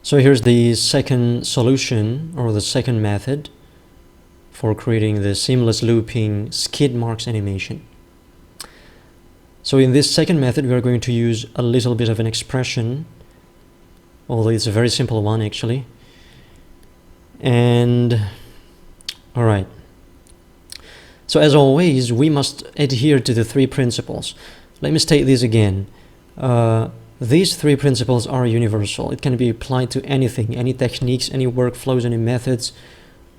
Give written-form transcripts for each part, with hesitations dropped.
So here's the second solution, or the second method for creating the seamless looping Skidmarks animation. So in this second method, we are going to use a little bit of an expression, although it's a very simple one actually. And all right. So as always, we must adhere to the three principles. Let me state this again. These three principles are universal. It can be applied to anything, any techniques, any workflows, any methods,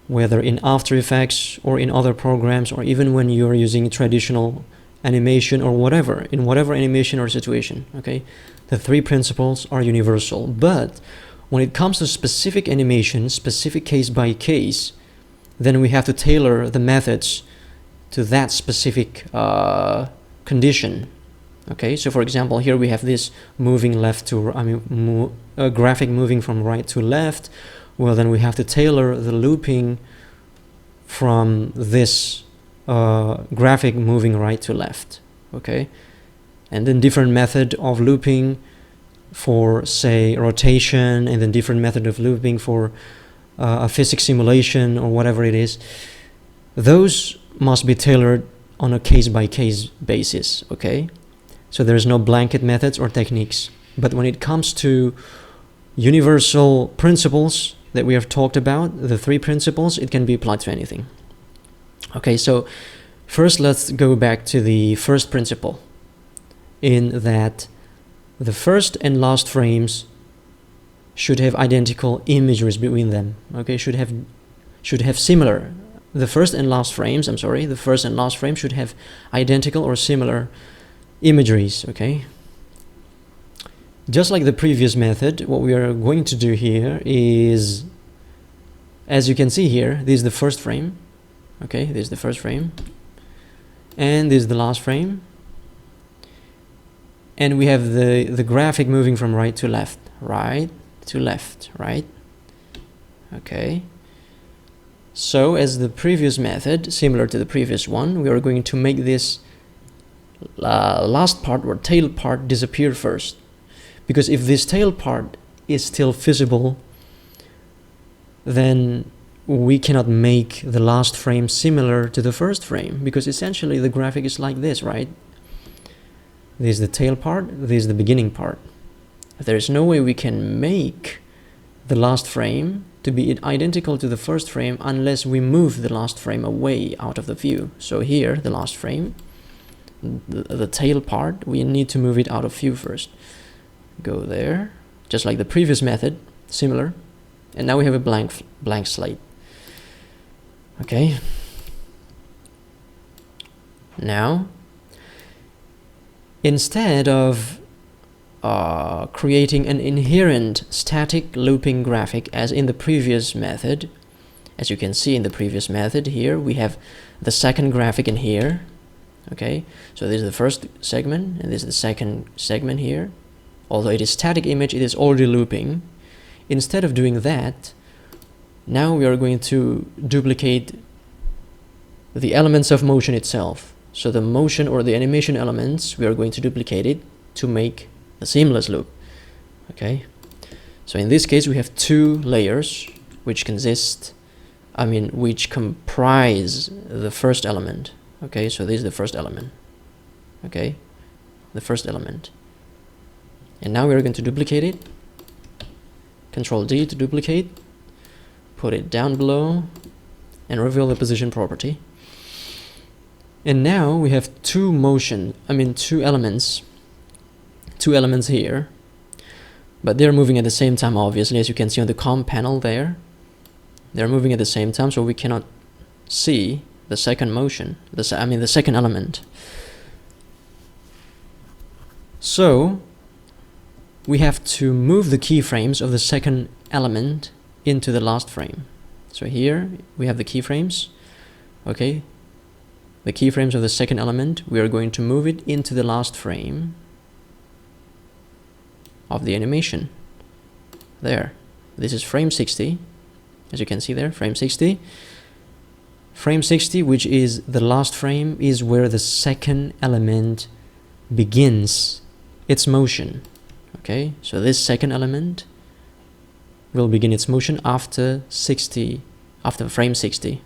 whether in After Effects or in other programs, or even when you're using traditional animation or whatever, in whatever animation or situation, okay? The three principles are universal. But when it comes to specific animation, specific case by case, then we have to tailor the methods to that specific condition. Okay, so for example, here we have this moving left to, graphic moving from right to left. Well, then we have to tailor the looping from this graphic moving right to left. Okay, and then different method of looping for, say, rotation, and then different method of looping for a physics simulation or whatever it is. Those must be tailored on a case-by-case basis. Okay. So there's no blanket methods or techniques. But when it comes to universal principles that we have talked about, the three principles, it can be applied to anything. Okay, so first let's go back to the first principle, in that the first and last frames should have identical imageries between them. Okay, should have similar. The first and last frames should have identical or similar imageries. Okay, just like the previous method, what we are going to do here is, as you can see here, this is the first frame. Okay, this is the first frame, and this is the last frame, and we have the graphic moving from right to left, right to left, right. Okay, so as the previous method, similar to the previous one, we are going to make this last part, or tail part, disappear first, because if this tail part is still visible, then we cannot make the last frame similar to the first frame, because essentially the graphic is like this, right? This is the tail part, this is the beginning part. There is no way we can make the last frame to be identical to the first frame unless we move the last frame away out of the view. So here, the last frame, the tail part, we need to move it out of view first. Go there, just like the previous method, similar. And now we have a blank slate. Okay. Now, instead of creating an inherent static looping graphic as in the previous method, as you can see in the previous method, here we have the second graphic in here. Okay, so this is the first segment, and this is the second segment here. Although it is static image, it is already looping. Instead of doing that, now we are going to duplicate the elements of motion itself. So the motion or the animation elements, we are going to duplicate it to make a seamless loop. Okay, so in this case we have two layers which comprise the first element. Okay, so this is the first element. Okay, the first element. And now we're going to duplicate it. Control D to duplicate. Put it down below and reveal the position property. And now we have two elements here, but they're moving at the same time, obviously, as you can see on the comp panel there. They're moving at the same time, so we cannot see the second motion, the second element. So we have to move the keyframes of the second element into the last frame. So here we have the keyframes. Okay, the keyframes of the second element, we are going to move it into the last frame of the animation. There, this is frame 60, as you can see there, frame 60. Frame 60, which is the last frame, is where the second element begins its motion. Okay, so this second element will begin its motion after frame 60.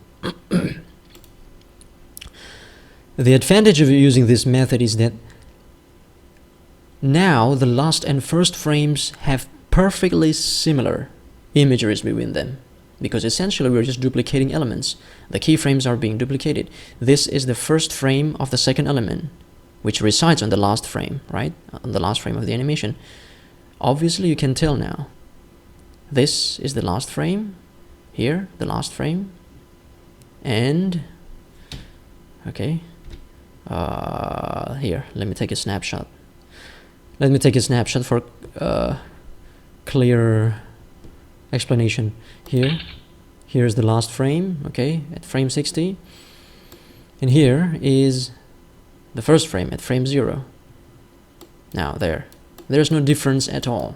The advantage of using this method is that now the last and first frames have perfectly similar imageries between them, because essentially we're just duplicating elements. The keyframes are being duplicated. This is the first frame of the second element, which resides on the last frame, right? On the last frame of the animation. Obviously you can tell now. This is the last frame, here, the last frame, and okay, here, let me take a snapshot. Let me take a snapshot for clear explanation. Here's the last frame, okay, at frame 60, and here is the first frame at frame 0. Now there's no difference at all.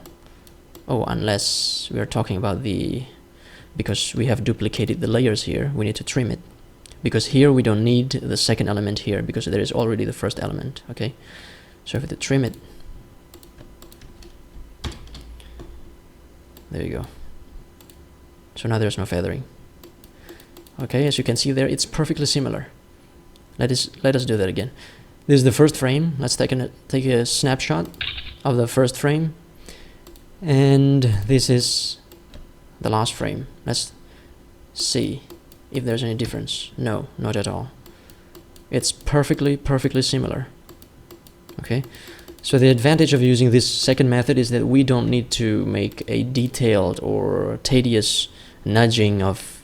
Oh, unless we are talking about because we have duplicated the layers here, we need to trim it. Because here we don't need the second element here, because there is already the first element, okay? So I have to trim it. There you go. So now there's no feathering. Okay, as you can see there, it's perfectly similar. Let us do that again. This is the first frame. Let's take a snapshot of the first frame. And this is the last frame. Let's see if there's any difference. No, not at all. It's perfectly similar. Okay, so the advantage of using this second method is that we don't need to make a detailed or tedious nudging of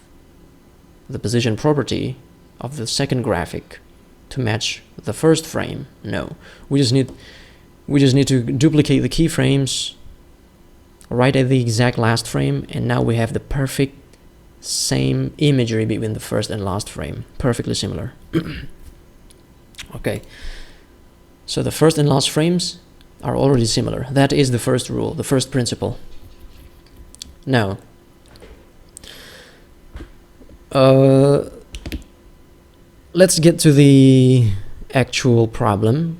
the position property of the second graphic to match the first frame. No, we just need to duplicate the keyframes right at the exact last frame, and now we have the perfect same imagery between the first and last frame, perfectly similar. Okay, so the first and last frames are already similar. That is the first rule, the first principle. Now let's get to the actual problem.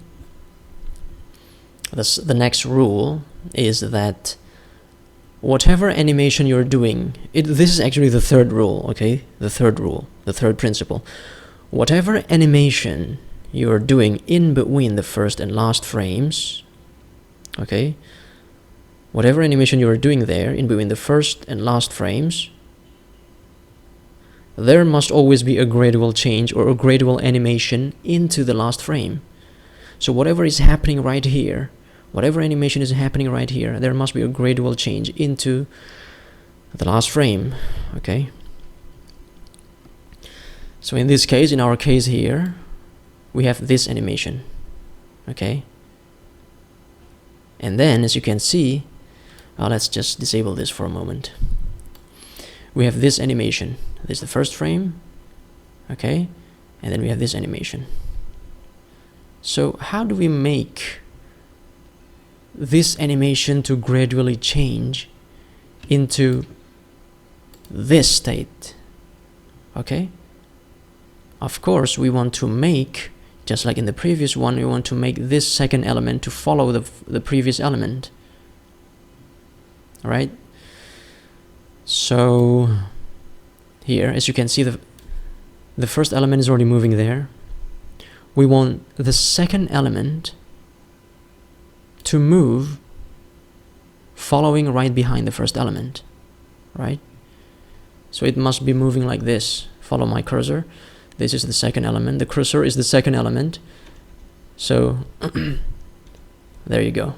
The next rule is that whatever animation you're doing, this is actually the third rule, okay? The third rule, the third principle. Whatever animation you're doing in between the first and last frames, okay? Whatever animation you're doing there in between the first and last frames, there must always be a gradual change or a gradual animation into the last frame. So whatever is happening right here, whatever animation is happening right here, there must be a gradual change into the last frame, okay? So in this case, in our case here, we have this animation, okay? And then, as you can see, let's just disable this for a moment. We have this animation. This is the first frame, okay? And then we have this animation. So how do we make this animation to gradually change into this state? Okay, of course we want to make, just like in the previous one, we want to make this second element to follow the previous element. All right, so here, as you can see, the first element is already moving there. We want the second element to move following right behind the first element, right? So it must be moving like this. Follow my cursor. This is the second element. The cursor is the second element. So there you go.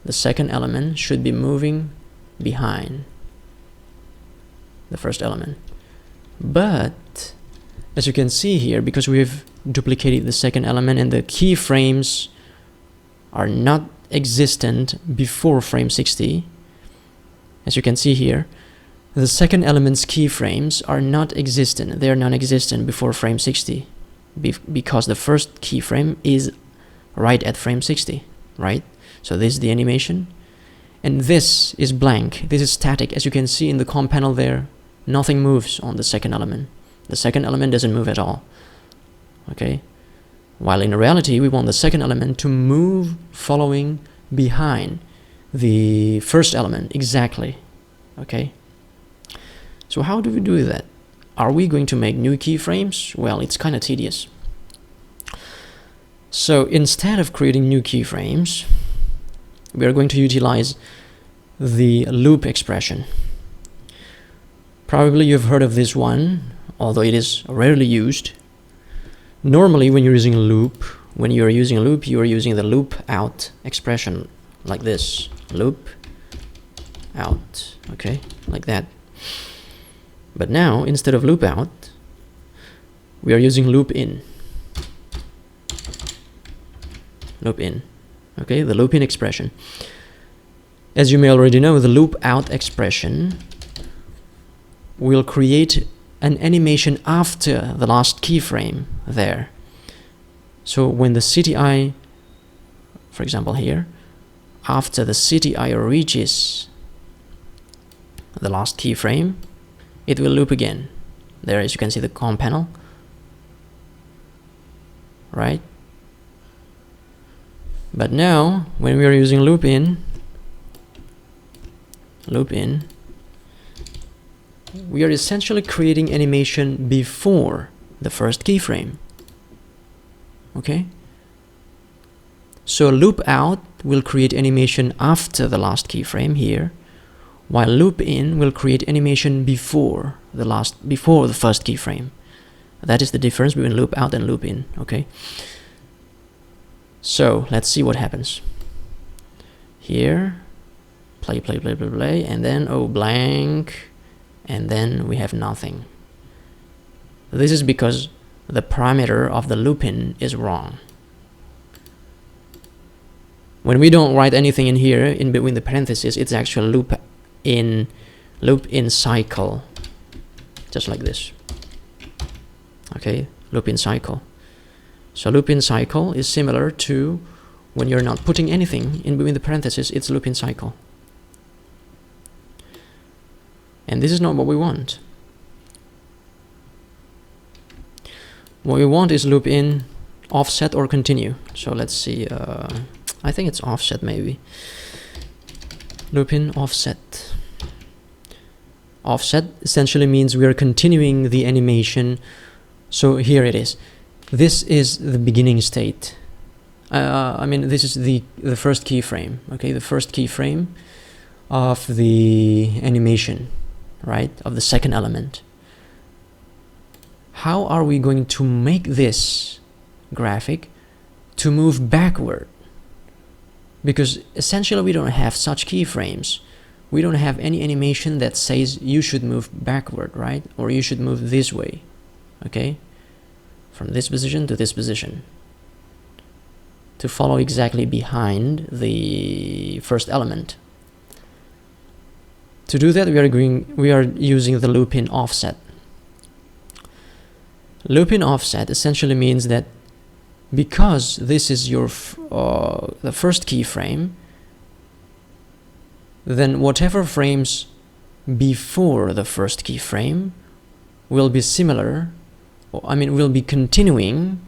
The second element should be moving behind the first element. But as you can see here, because we've duplicated the second element and the keyframes are not existent before frame 60, as you can see here, the second element's keyframes are not existent. They are non-existent before frame 60 because the first keyframe is right at frame 60, right? So this is the animation, and this is blank. This is static. As you can see in the comp panel there, nothing moves on the second element. The second element doesn't move at all, okay? While in reality, we want the second element to move following behind the first element, exactly, Okay, so how do we do that? Are we going to make new keyframes? Well, it's kind of tedious. So instead of creating new keyframes, we are going to utilize the loop expression. Probably you've heard of this one, although it is rarely used. Normally when you're using a loop, you are using the loop out expression like this. Loop out, okay, like that. But now, instead of loop out, we are using loop in. Loop in, okay, the loop in expression. As you may already know, the loop out expression will create an animation after the last keyframe there. So when the CTI, for example here, after the CTI reaches the last keyframe, it will loop again. There, as you can see, the COM panel, right? But now, when we are using loop in, we are essentially creating animation before the first keyframe. Okay? So loop out will create animation after the last keyframe here, while loop in will create animation before the first keyframe. That is the difference between loop out and loop in. Okay? So let's see what happens. Here, play, and then blank, and then we have nothing. This is because the parameter of the loop in is wrong. When we don't write anything in here in between the parentheses, it's actually loop in cycle, just like this. Okay, loop in cycle. So loop in cycle is similar to when you're not putting anything in between the parentheses, it's loop in cycle. And this is not what we want. What we want is loop in offset or continue. So let's see, I think it's offset maybe. Loop in offset. Offset essentially means we are continuing the animation. So here it is. This is the beginning state. This is the first keyframe. Okay, the first keyframe of the animation, right? Of the second element. How are we going to make this graphic to move backward? Because essentially we don't have such keyframes. We don't have any animation that says you should move backward, right? Or you should move this way, okay? From this position to this position, to follow exactly behind the first element. To do that, we are using the loop in offset. Loop in offset essentially means that because this is your the first keyframe, then whatever frames before the first keyframe will be similar, will be continuing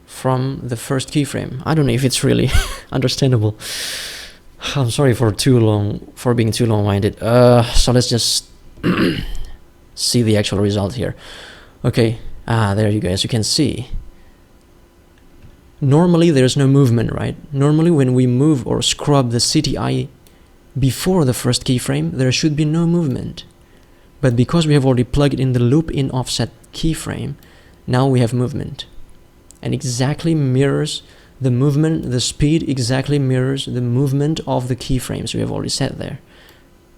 from the first keyframe. I don't know if it's really understandable. I'm sorry for being too long-winded. So let's just see the actual result here. Okay, there you go. As you can see, normally there's no movement, right? Normally when we move or scrub the CTI before the first keyframe, there should be no movement. But because we have already plugged in the loop in offset keyframe, now we have movement. And exactly mirrors the movement, the speed exactly mirrors the movement of the keyframes we have already set there.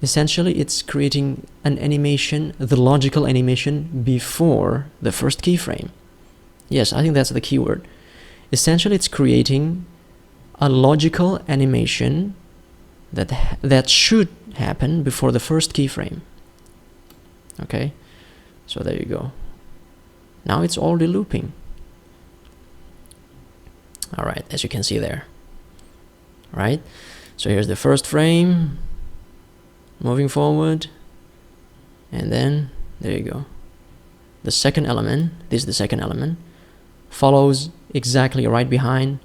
Essentially, it's creating an animation, the logical animation before the first keyframe. Yes, I think that's the keyword. Essentially, it's creating a logical animation that should happen before the first keyframe. Okay, so there you go. Now it's already looping. All right, as you can see there. Right, so here's the first frame, moving forward, and then there you go. The second element, this is the second element, follows exactly right behind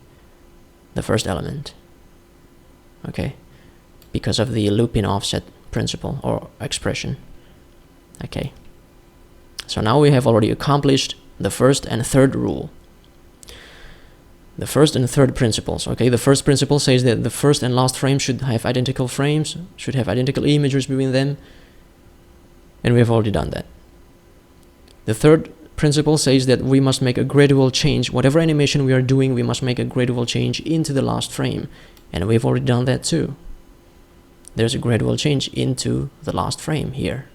the first element. Okay, because of the loop in offset principle or expression. Okay, so now we have already accomplished the first and third rule. The first and third principles. Okay, the first principle says that the first and last frame should have identical frames, should have identical images between them, and we have already done that. The third principle says that we must make a gradual change. Whatever animation we are doing, we must make a gradual change into the last frame, and we've already done that too. There's a gradual change into the last frame here.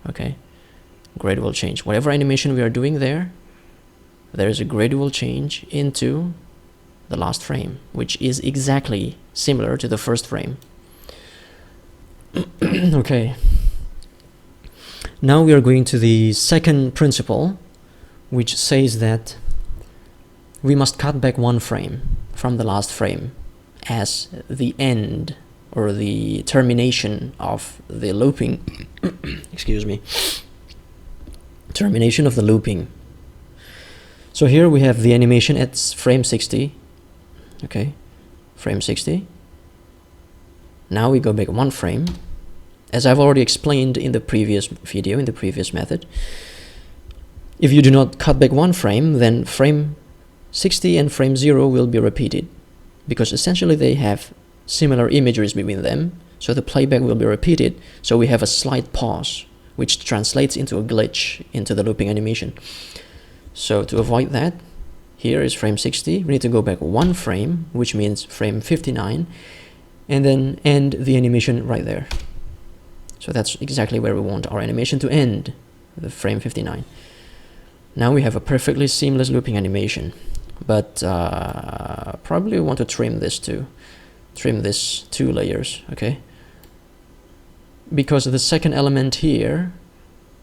Okay, gradual change. Whatever animation we are doing there is a gradual change into the last frame, which is exactly similar to the first frame. Okay, now we are going to the second principle, which says that we must cut back one frame from the last frame as the end or the termination of the looping. Excuse me. Termination of the looping. So here we have the animation at frame 60. Okay, frame 60. Now we go back one frame. As I've already explained in the previous video, in the previous method, if you do not cut back one frame, then frame 60 and frame 0 will be repeated, because essentially they have similar imageries between them, so the playback will be repeated. So we have a slight pause, which translates into a glitch into the looping animation. So to avoid that, here is frame 60. We need to go back one frame, which means frame 59, and then end the animation right there. So that's exactly where we want our animation to end, the frame 59. Now we have a perfectly seamless looping animation, but probably we want to trim this too. Trim this 2 layers, okay? Because the second element here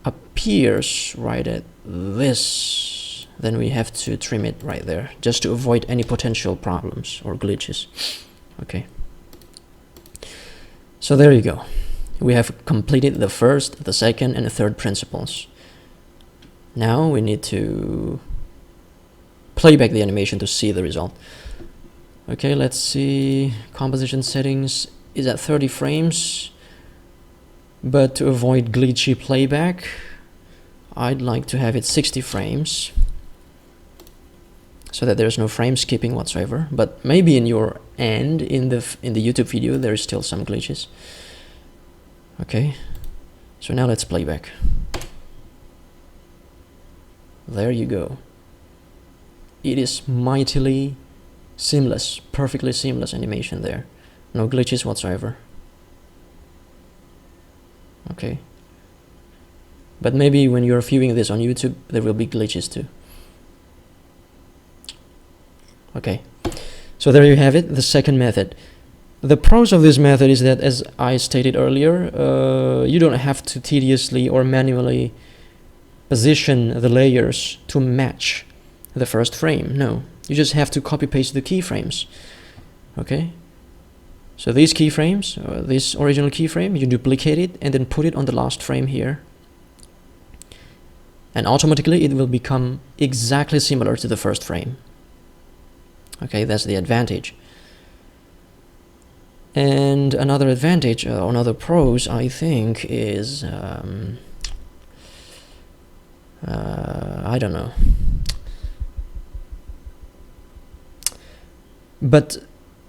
appears right at this, then we have to trim it right there, just to avoid any potential problems or glitches. Okay. So there you go. We have completed the first, the second, and the third principles. Now we need to play back the animation to see the result. Okay, let's see. Composition settings is at 30 frames, but to avoid glitchy playback, I'd like to have it 60 frames so that there's no frame skipping whatsoever. But maybe in your end, in the YouTube video, there is still some glitches. Okay, so now let's play back. There you go. It is mightily seamless, perfectly seamless animation there. No glitches whatsoever. Okay. But maybe when you're viewing this on YouTube, there will be glitches too. Okay. So there you have it, the second method. The pros of this method is that, as I stated earlier, you don't have to tediously or manually position the layers to match the first frame. No, you just have to copy paste the keyframes. Okay, so these keyframes, this original keyframe, you duplicate it and then put it on the last frame here, and automatically it will become exactly similar to the first frame. Okay, that's the advantage. And another advantage, or another pros, I think, is I don't know. But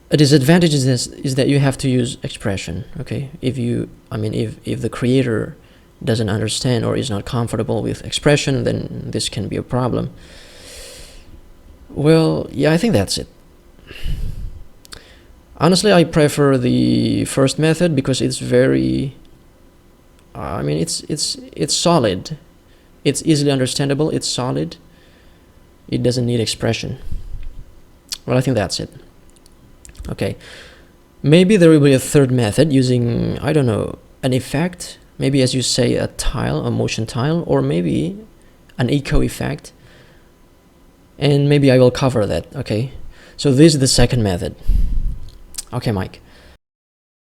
a disadvantage is that you have to use expression. Okay, if the creator doesn't understand or is not comfortable with expression, then this can be a problem. Well, yeah, I think that's it. Honestly, I prefer the first method because it's very, it's solid. It's easily understandable, it's solid. It doesn't need expression. Well, I think that's it. Okay. Maybe there will be a third method using, I don't know, an effect. Maybe, as you say, a tile, a motion tile, or maybe an echo effect. And maybe I will cover that, okay? So this is the second method. Okay, Mike.